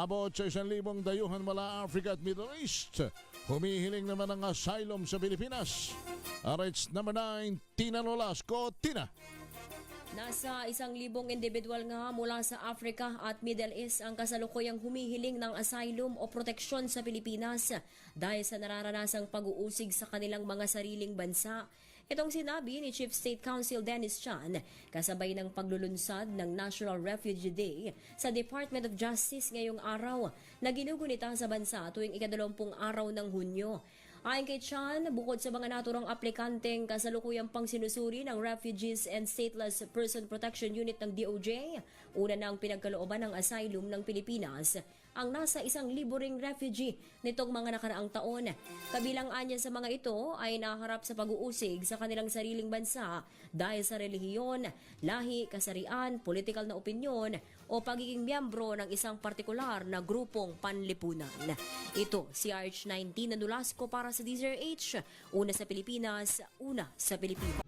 Abot sa 1,000 dayuhan mula Africa at Middle East. Humihiling naman ng asylum sa Pilipinas. RH number 9, Tina Nolasco. Tina. Nasa 1,000 individual nga mula sa Africa at Middle East ang kasalukuyang humihiling ng asylum o proteksyon sa Pilipinas dahil sa nararanasang pag-uusig sa kanilang mga sariling bansa. Itong sinabi ni Chief State Counsel Dennis Chan kasabay ng paglulunsad ng National Refugee Day sa Department of Justice ngayong araw na ginugunita sa bansa tuwing ika-20 araw ng Hunyo. Ayon kay Chan, bukod sa mga naturang aplikanteng kasalukuyang pang sinusuri ng Refugees and Stateless Person Protection Unit ng DOJ, una na ang pinagkalooban ng asylum ng Pilipinas ang nasa 1,000 ring refugee nitong mga nakaraang taon. Kabilang anya sa mga ito ay naharap sa pag-uusig sa kanilang sariling bansa dahil sa relihiyon, lahi, kasarian, politikal na opinyon o pagiging miyembro ng isang partikular na grupong panlipunan. Ito si RH19 na Nolasco para sa DZRH, una sa Pilipinas, una sa Pilipinas.